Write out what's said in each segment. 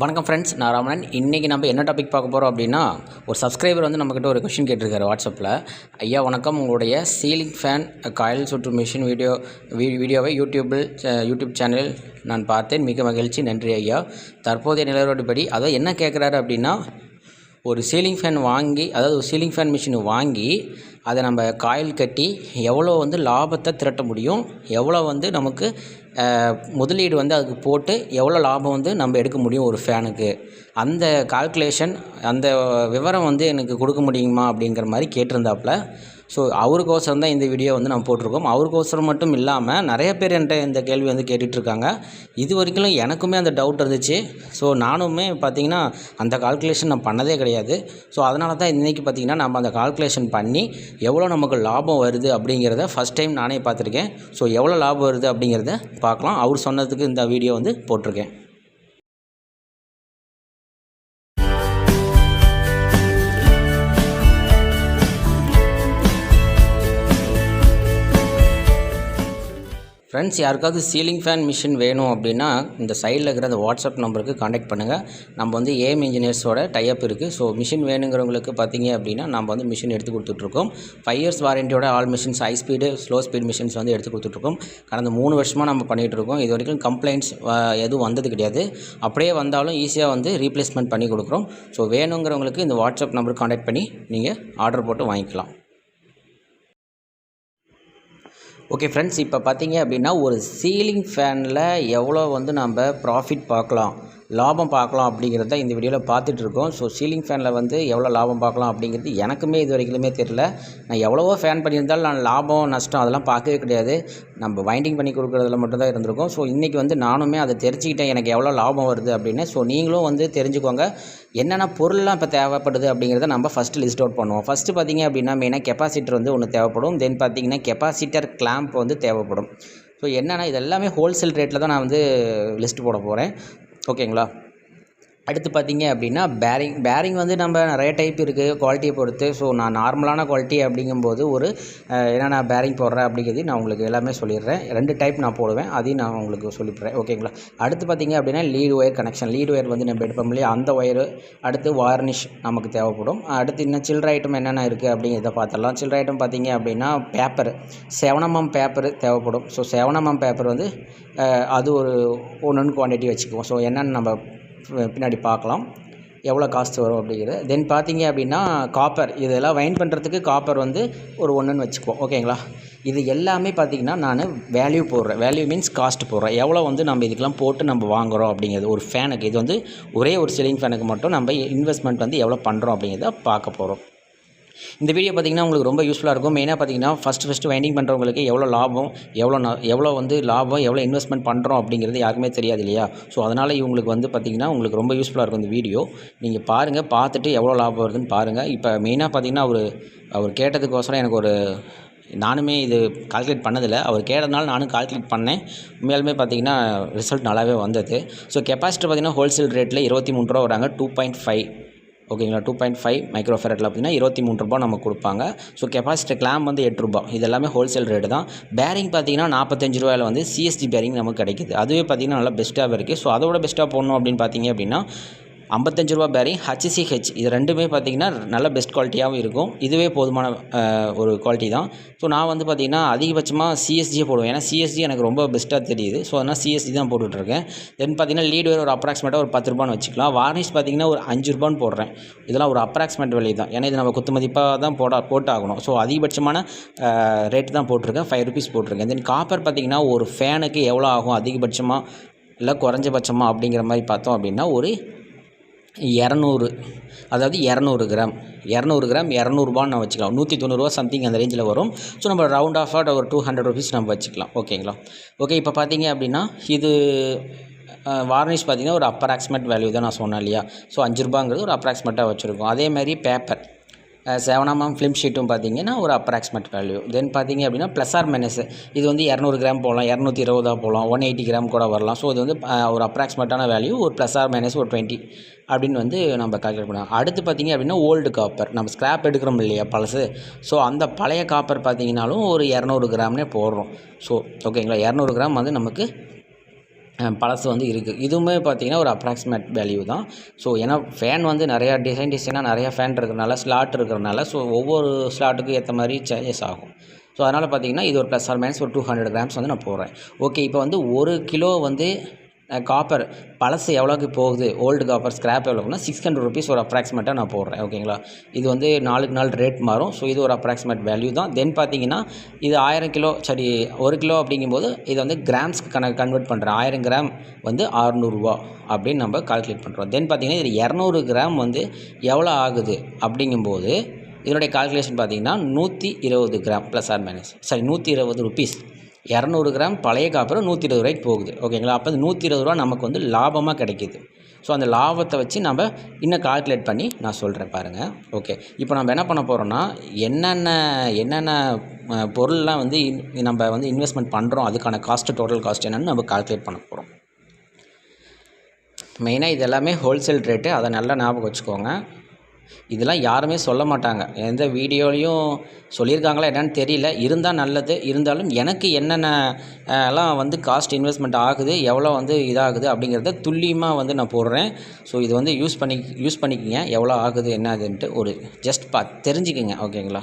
வணக்கம் ஃப்ரெண்ட்ஸ், நான் ராமணன். இன்றைக்கி நம்ம என்ன டாபிக் பார்க்க போகிறோம் அப்படின்னா, ஒரு சப்ஸ்கிரைபர் வந்து நம்மக்கிட்ட ஒரு கொஷின் கேட்டிருக்காரு வாட்ஸ்அப்பில். ஐயா வணக்கம், உங்களுடைய சீலிங் ஃபேன் காயில் சுற்று மிஷின் வீடியோவை யூடியூப் சேனலில் நான் பார்த்தேன். மிக மகிழ்ச்சி, நன்றி ஐயா. தற்போதைய நிலவரப்படி அதாவது என்ன கேட்குறாரு அப்படின்னா, ஒரு சீலிங் ஃபேன் வாங்கி, அதாவது ஒரு சீலிங் ஃபேன் மிஷின் வாங்கி அதை நம்ம காயில் கட்டி எவ்வளோ வந்து லாபத்தை திரட்ட முடியும், எவ்வளோ வந்து நமக்கு முதலீடு வந்து அதுக்கு போட்டு எவ்வளோ லாபம் வந்து நம்ம எடுக்க முடியும் ஒரு ஃபேனுக்கு, அந்த கால்குலேஷன், அந்த விவரம் வந்து எனக்கு கொடுக்க முடியுமா அப்படிங்கிற மாதிரி கேட்டிருந்தாப்புல. ஸோ அவருக்கோசரம் தான் இந்த வீடியோ வந்து நம்ம போட்டிருக்கோம். அவருக்கோசரம் மட்டும் இல்லாமல் நிறைய பேர் என்கிட்ட இந்த கேள்வி வந்து கேட்டுட்ருக்காங்க. இது வரைக்கும் எனக்குமே அந்த டவுட் இருந்துச்சு. ஸோ நானுமே பார்த்திங்கன்னா அந்த கால்குலேஷன் நான் பண்ணதே கிடையாது. ஸோ அதனால தான் இன்றைக்கி பார்த்திங்கன்னா நம்ம அந்த கால்குலேஷன் பண்ணி எவ்வளோ நமக்கு லாபம் வருது அப்படிங்கிறத ஃபஸ்ட் டைம் நானே பார்த்துருக்கேன். ஸோ எவ்வளோ லாபம் வருது அப்படிங்கிறத பார்க்கலாம். அவர் சொன்னதுக்கு இந்த வீடியோ வந்து போட்டிருக்கேன். ஃப்ரெண்ட்ஸ், யாருக்காவது சீலிங் ஃபேன் மிஷின் வேணும் அப்படின்னா இந்த சைடில் இருக்கிற அந்த வாட்ஸ்அப் நம்பருக்கு காண்டாக்ட் பண்ணுங்கள். நம்ம வந்து ஏஎம் இன்ஜினியர்ஸோட டைப் இருக்குது. ஸோ மிஷின் வேணுங்கிறவங்களுக்கு பார்த்தீங்க அப்படின்னா நம்ம வந்து மிஷின் எடுத்து கொடுத்துட்ருக்கோம். 5 இயர்ஸ் வாரண்டியோட all machines, high speed slow speed machines வந்து எடுத்து கொடுத்துட்ருக்கோம். கடந்த 3 வருஷமாக நம்ம பண்ணிகிட்ருக்கோம். இது வரைக்கும் கம்ப்ளைண்ட்ஸ் எதுவும் வந்தது கிடையாது. அப்படியே வந்தாலும் ஈஸியாக வந்து ரீப்ளேஸ்மெண்ட் பண்ணி கொடுக்குறோம். ஸோ வேணுங்கிறவங்களுக்கு இந்த வாட்ஸ்அப் நம்பருக்கு காண்டாக்ட் பண்ணி நீங்கள் ஆர்டர் போட்டு வாங்கிக்கலாம். ஓகே ஃப்ரெண்ட்ஸ், இப்போ பார்த்தீங்க அப்படின்னா ஒரு சீலிங் ஃபேனில் எவ்வளோ வந்து நம்ம ப்ராஃபிட் பார்க்கலாம், லாபம் பார்க்கலாம் அப்படிங்கிறத இந்த வீடியோவில் பார்த்துட்ருக்கோம். ஸோ சீலிங் ஃபேனில் வந்து எவ்வளோ லாபம் பார்க்கலாம் அப்படிங்கிறது எனக்குமே இது வரைக்குமே தெரியல. நான் எவ்வளவோ ஃபேன் பண்ணியிருந்தாலும் நான் லாபம் நஷ்டம் அதெல்லாம் பார்க்கவே கிடையாது. நம்ம வைண்டிங் பண்ணி கொடுக்குறதுல மட்டும்தான் இருந்திருக்கும். ஸோ இன்றைக்கி வந்து நானுமே அதை தெரிஞ்சுக்கிட்டேன், எனக்கு எவ்வளோ லாபம் வருது அப்படின்னு. ஸோ நீங்களும் வந்து தெரிஞ்சுக்கோங்க. என்னென்ன பொருள்லாம் இப்போ தேவைப்படுது அப்படிங்கிறத நம்ம ஃபஸ்ட்டு லிஸ்ட் அவுட் பண்ணுவோம். ஃபஸ்ட்டு பார்த்திங்க அப்படின்னா மெயினாக கெப்பாசிட்டர் வந்து ஒன்று தேவைப்படும். தென் பார்த்திங்கன்னா கெப்பாசிட்டர் கிளாம்ப் வந்து தேவைப்படும். ஸோ என்னென்னா இது எல்லாமே ஹோல்சேல் ரேட்டில் தான் நான் வந்து லிஸ்ட் போட போகிறேன். ஓகேங்களா? அடுத்து பார்த்திங்க அப்படின்னா பேரிங் வந்து நம்ம நிறைய டைப் இருக்குது குவாலிட்டியை பொறுத்து. ஸோ நான் நார்மலான குவாலிட்டி அப்படிங்கும்போது ஒரு என்னென்ன பேரிங் போடுறேன் அப்படிங்கிறது நான் உங்களுக்கு எல்லாமே சொல்லிடுறேன். 2 டைப் நான் போடுவேன், அதையும் நான் உங்களுக்கு சொல்லிடுறேன். ஓகேங்களா? அடுத்து பார்த்திங்க அப்படின்னா lead wire connection, lead wire வந்து நம்ம எடுப்போம் இல்லையா, அந்த ஒயரு. அடுத்து வார்னிஷ் நமக்கு தேவைப்படும். அடுத்து இன்னும் சில்லற ஐட்டம் என்னென்ன இருக்குது அப்படிங்கிறத பார்த்துடலாம். சில்லற ஐட்டம் பார்த்திங்க அப்படின்னா பேப்பர், 7 mm பேப்பர் தேவைப்படும். ஸோ 7 mm பேப்பர் வந்து அது ஒரு 1 குவான்டிட்டி வச்சுக்குவோம். ஸோ என்னென்னு நம்ம பின்னாடி பார்க்கலாம் எவ்வளோ காஸ்ட் வரும் அப்படிங்கிறது. தென் பார்த்தீங்க அப்படின்னா காப்பர், இதெல்லாம் வைண்ட் பண்ணுறதுக்கு காப்பர் வந்து ஒரு 1 வச்சுக்குவோம். ஓகேங்களா? இது எல்லாமே பார்த்திங்கன்னா நான் வேல்யூ போடுறேன். வேல்யூ மீன்ஸ் காஸ்ட் போடுறேன். எவ்வளோ வந்து நம்ம இதுக்கெல்லாம் போட்டு நம்ம வாங்குகிறோம் அப்படிங்கிறது. ஒரு ஃபேனுக்கு இது வந்து ஒரே ஒரு சீலிங் ஃபேனுக்கு மட்டும் நம்ம இன்வெஸ்ட்மெண்ட் வந்து எவ்வளோ பண்ணுறோம் அப்படிங்கிறத பார்க்க போகிறோம். இந்த வீடியோ பார்த்திங்கன்னா உங்களுக்கு ரொம்ப யூஸ்ஃபுல்லாக இருக்கும். மெயினாக பார்த்திங்கன்னா ஃபஸ்ட்டு வைண்டிங் பண்ணுறவங்களுக்கு எவ்வளோ லாபம், எவ்வளோ வந்து லாபம், எவ்வளோ இன்வெஸ்ட்மெண்ட் பண்ணுறோம் அப்படிங்கிறது யாருக்குமே தெரியாது இல்லையா? ஸோ அதனால் இவங்களுக்கு வந்து பார்த்திங்கன்னா உங்களுக்கு ரொம்ப யூஸ்ஃபுல்லாக இருக்கும் இந்த வீடியோ. நீங்கள் பாருங்கள், பார்த்துட்டு எவ்வளோ லாபம் வருதுன்னு பாருங்கள். இப்போ மெயினாக பார்த்திங்கன்னா அவர் கேட்டதுக்கோசரம் எனக்கு நானுமே இது கால்குலேட் பண்ணதில்லை. அவர் கேட்டதுனால நானும் கால்குலேட் பண்ணேன். உண்மையாலுமே பார்த்திங்கன்னா ரிசல்ட் நல்லாவே வந்தது. ஸோ கெப்பாசிட்டி பார்த்திங்கன்னா ஹோல்சேல் ரேட்டில் 23 ரூபா வராங்க. 2.5 ஓகேங்களா? 2.5 மைக்ரோஃபேரட்டில் பார்த்திங்கன்னா 23 ரூபா நமக்கு கொடுப்பாங்க. ஸோ கெப்பாசிட்டி கிளாம்ப் வந்து 8 ரூபா. இது எல்லாமே ஹோல்சேல் ரேட்டு தான். பேரிங் பார்த்திங்கன்னா 45 ரூபாயில் வந்து சிஎஸ்டி பேரிங் நமக்கு கிடைக்குது. அதுவே பார்த்திங்கன்னா நல்லா பெஸ்ட்டாகவே இருக்குது. ஸோ அதோட பெஸ்ட்டாக போடணும் அப்படின்னு பார்த்திங்க அப்படின்னா 55 ரூபா பேரிங், HCH, இது ரெண்டுமே பார்த்திங்கன்னா நல்ல பெஸ்ட் குவாலிட்டியாகவும் இருக்கும். இதுவே போதுமான ஒரு குவாலிட்டி தான். ஸோ நான் வந்து பார்த்திங்கன்னா அதிகபட்சமாக சிஎஸ்டியே போடுவேன். ஏன்னா சிஎஸ்டி எனக்கு ரொம்ப பெஸ்ட்டாக தெரியுது. ஸோ அதனால் சிஎஸ்டி தான் போட்டுட்ருக்கேன். தென் பார்த்திங்கன்னா லீடு வேறு ஒரு அப்ராக்சிமேட்டாக ஒரு 10 ரூபான்னு வச்சுக்கலாம். வார்னிஷ் பார்த்திங்கன்னா ஒரு 5 ரூபான்னு போடுறேன். இதெல்லாம் ஒரு அப்ராக்சிமேட் விலை தான். ஏன்னா இது நம்ம குத்து மதிப்பாக தான் போட்டாகணும். ஸோ அதிகபட்சமான ரேட்டு தான் போட்டிருக்கேன். 5 ரூபீஸ் போட்டிருக்கேன். தென் காப்பர் பார்த்திங்கன்னா ஒரு ஃபேனுக்கு எவ்வளோ ஆகும் அதிகபட்சமாக இல்லை குறைஞ்சபட்சமாக அப்படிங்கிற மாதிரி பார்த்தோம் அப்படின்னா ஒரு 200, அதாவது 200 கிராம் 200 நான் வச்சுக்கலாம். 190 ரூபா சம்திங் அந்த ரேஞ்சில் வரும். ஸோ நம்ம ரவுண்ட் ஆஃபாக ஒரு 200 ரூபீஸ் நம்ம வச்சுக்கலாம். ஓகேங்களா? ஓகே, இப்போ பார்த்தீங்க அப்படின்னா இது வார்னிஷ் பார்த்திங்கன்னா ஒரு அப்ராக்சிமேட் வேல்யூ தான் நான் சொன்னேன் இல்லையா? ஸோ 5 ரூபாங்கிறது ஒரு அப்ராக்சிமேட்டாக வச்சுருக்கோம். அதேமாதிரி பேப்பர் 7 mm ஃபிலிம் ஷீட்டும் பார்த்திங்கன்னா ஒரு அப்ராக்சிமேட் வேல்யூ. தென் பார்த்திங்க அப்படின்னா ப்ளஸ் ஆர் மைனஸ் இது வந்து 200 கிராம் போகலாம், 220 போகலாம், 180 கிராம் கூட வரலாம். ஸோ இது வந்து ஒரு அப்ராக்சிமேட்டான வேல்யூ, ஒரு ப்ளஸ் ஆர் மைனஸ் ஒரு 20 அப்படின்னு வந்து நம்ம கால்குலேட் பண்ணலாம். அடுத்து பார்த்திங்க அப்படின்னா ஓல்டு காப்பர், நம்ம ஸ்க்ராப் எடுக்கிறோம் இல்லையா பழசு. ஸோ அந்த பழைய காப்பர் பார்த்திங்கனாலும் ஒரு 200 கிராம்னே போடுறோம். ஸோ ஓகேங்களா? 200 கிராம் வந்து நமக்கு பழசு வந்து இருக்குது. இதுவுமே பார்த்திங்கன்னா ஒரு அப்ராக்சிமேட் வேல்யூ தான். ஸோ ஏன்னா ஃபேன் வந்து நிறையா டிசைனாக நிறையா ஃபேன் இருக்கிறனால ஸ்லாட் இருக்கிறனால ஸோ ஒவ்வொரு ஸ்லாட்டுக்கும் ஏற்ற மாதிரி சேஞ்சஸ் ஆகும். ஸோ அதனால் பார்த்திங்கன்னா இது ஒரு ப்ளஸ் ஆர் மைனஸ் ஒரு 200 கிராம்ஸ் வந்து நான் போடுறேன். ஓகே, இப்போ வந்து 1 கிலோ வந்து காப்பர் பழசு எவ்வளோக்கு போகுது, ஓல்டு காப்பர் ஸ்க்ராப் எவ்வளோக்குன்னா 600 ருபீஸ் ஒரு அப்ராக்சிமேட்டாக நான் போடுறேன். ஓகேங்களா, இது வந்து நாளுக்கு நாள் ரேட் மாறும். ஸோ இது ஒரு அப்ராக்சிமேட் வேல்யூ தான். தென் பார்த்தீங்கன்னா இது 1000 கிலோ, சரி 1 கிலோ அப்படிங்கும்போது இதை வந்து கிராம்ஸ்க்கு கன்வெர்ட் பண்ணுறேன். 1000 கிராம் வந்து 600 ரூபா அப்படின்னு நம்ம கால்குலேட் பண்ணுறோம். தென் பார்த்தீங்கன்னா இது 200 கிராம் வந்து எவ்வளோ ஆகுது அப்படிங்கும்போது இதனுடைய கால்குலேஷன் பார்த்தீங்கன்னா 120 கிராம் ப்ளஸ் ஆர் மைனஸ், சரி 120 ருபீஸ். 200 கிராம் பழைய காப்பர் 120 ரூபாய்க்கு போகுது. ஓகேங்களா, அப்போ 120 ரூபா நமக்கு வந்து லாபமாக கிடைக்கிது. ஸோ அந்த லாபத்தை வச்சு நம்ம இன்னும் கால்குலேட் பண்ணி நான் சொல்கிறேன் பாருங்கள். ஓகே, இப்போ நம்ம என்ன பண்ண போகிறோம்னா என்னென்ன பொருள்லாம் வந்து நம்ம வந்து இன்வெஸ்ட்மெண்ட் பண்ணுறோம், அதுக்கான காஸ்ட்டு, டோட்டல் காஸ்ட் என்னென்னு நம்ம கால்குலேட் பண்ண போகிறோம். மெயினாக இது எல்லாமே ஹோல்சேல் ரேட்டு, அதை நல்லா ஞாபகம் வச்சுக்கோங்க. இதெல்லாம் யாருமே சொல்ல மாட்டாங்க, எந்த வீடியோலையும் சொல்லியிருக்காங்களா என்னென்னு தெரியல. இருந்தால் நல்லது. இருந்தாலும் எனக்கு என்னென்ன எல்லாம் வந்து காஸ்ட் இன்வெஸ்ட்மெண்ட் ஆகுது, எவ்வளோ வந்து இதாகுது அப்படிங்கிறத துல்லியமாக வந்து நான் போடுறேன். ஸோ இது வந்து யூஸ் பண்ணிக்கிங்க, எவ்வளோ ஆகுது என்னதுன்ட்டு ஒரு ஜஸ்ட் தெரிஞ்சுக்குங்க. ஓகேங்களா.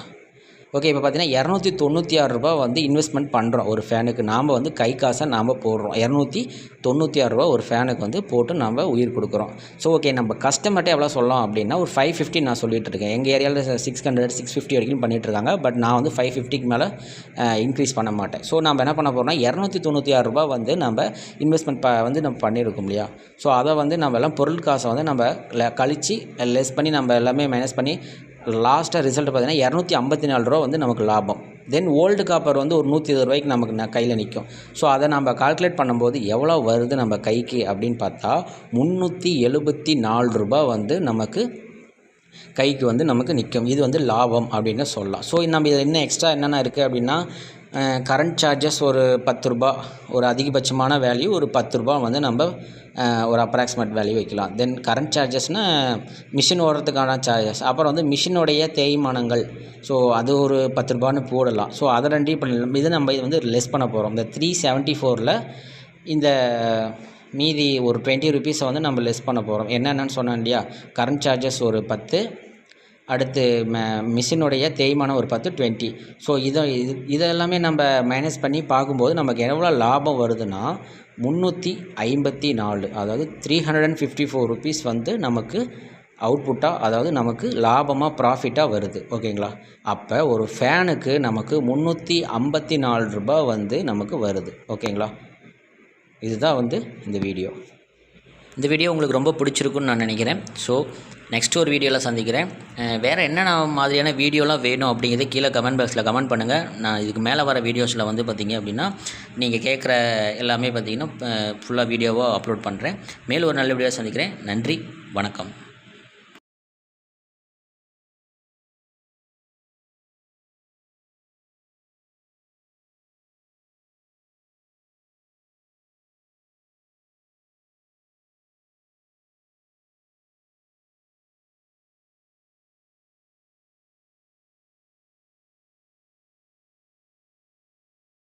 ஓகே, இப்போ பார்த்தீங்கன்னா 296 ரூபா வந்து இன்வெஸ்ட்மெண்ட் பண்ணுறோம் ஒரு ஃபேனுக்கு. நாம் வந்து கை காசை நாம் போடுறோம். 296 ரூபா ஒரு ஃபேனுக்கு வந்து போட்டு நாம் உயிர் கொடுக்குறோம். ஸோ ஓகே, நம்ம கஸ்டமர்கிட்ட எவ்வளோ சொல்லலாம் அப்படின்னா ஒரு 550 நான் சொல்லிகிட்டு இருக்கேன். எங்கள் ஏரியாவில் 600 650 வரைக்கும் பண்ணிகிட்ருக்காங்க. பட் நான் வந்து 550க்கு மேலே இன்க்ரீஸ் பண்ண மாட்டேன். ஸோ நம்ம என்ன பண்ண போகிறோம்னா 296 ரூபா வந்து நம்ம இன்வெஸ்ட்மெண்ட் வந்து நம்ம பண்ணியிருக்கோம் இல்லையா. ஸோ அதை வந்து நம்ம எல்லாம் பொருள் காசை வந்து நம்ம கழித்து லெஸ் பண்ணி நம்ம எல்லாமே மைனஸ் பண்ணி லாஸ்ட்டாக ரிசல்ட் பார்த்தீங்கன்னா 254 ரூபா வந்து நமக்கு லாபம். தென் ஓல்டு காப்பர் வந்து ஒரு 120 ரூபாய்க்கு நமக்கு கையில் நிற்கும். ஸோ அதை நம்ம கால்குலேட் பண்ணும்போது எவ்வளோ வருது நம்ம கைக்கு அப்படின்னு பார்த்தா 374 ரூபா வந்து நமக்கு கைக்கு வந்து நமக்கு நிற்கும். இது வந்து லாபம் அப்படின்னு சொல்லலாம். ஸோ நம்ம இதில் இன்னும் எக்ஸ்ட்ரா என்னென்ன இருக்குது அப்படின்னா கரண்ட் சார்ஜஸ் ஒரு 10 ரூபா, ஒரு அதிகபட்சமான வேல்யூ ஒரு 10 ரூபா வந்து நம்ம ஒரு அப்ராக்சிமேட் வேல்யூ வைக்கலாம். தென் கரண்ட் சார்ஜஸ்னால் மிஷின் ஓடுறதுக்கான சார்ஜஸ், அப்புறம் வந்து மிஷினுடைய தேய்மானங்கள், ஸோ அது ஒரு 10 ரூபான்னு போடலாம். ஸோ அதை ரெண்டு இப்போ இது நம்ம இது வந்து லெஸ் பண்ண போகிறோம். இந்த 374ல் இந்த மீதி ஒரு 20 ருபீஸை வந்து நம்ம லெஸ் பண்ண போகிறோம். என்னென்னு சொன்னேன் இல்லையா, கரண்ட் சார்ஜஸ் ஒரு 10, அடுத்து மிஷினுடைய தேய்மானம் ஒரு 10, 20. ஸோ இதெல்லாமே நம்ம மைனஸ் பண்ணி பார்க்கும்போது நமக்கு எவ்வளோ லாபம் வருதுன்னா 354, அதாவது 354 ருபீஸ் வந்து நமக்கு அவுட்புட்டாக, அதாவது நமக்கு லாபமாக ப்ராஃபிட்டாக வருது. ஓகேங்களா, அப்போ ஒரு ஃபேனுக்கு நமக்கு 354 ரூபா வந்து நமக்கு வருது. ஓகேங்களா, இதுதான் வந்து இந்த வீடியோ. இந்த வீடியோ உங்களுக்கு ரொம்ப பிடிச்சிருக்குன்னு நான் நினைக்கிறேன். ஸோ நெக்ஸ்ட் ஒரு வீடியோவில் சந்திக்கிறேன். வேறு என்னென்ன மாதிரியான வீடியோலாம் வேணும் அப்படிங்கிறத கீழே கமெண்ட் பாக்ஸில் கமெண்ட் பண்ணுங்கள். நான் இதுக்கு மேலே வர வீடியோஸில் வந்து பார்த்திங்க அப்படின்னா நீங்கள் கேட்குற எல்லாமே பார்த்திங்கன்னா ஃபுல்லாக வீடியோவாக அப்லோட் பண்ணுறேன். மேலும் ஒரு நல்ல வீடியோ சந்திக்கிறேன். நன்றி, வணக்கம்.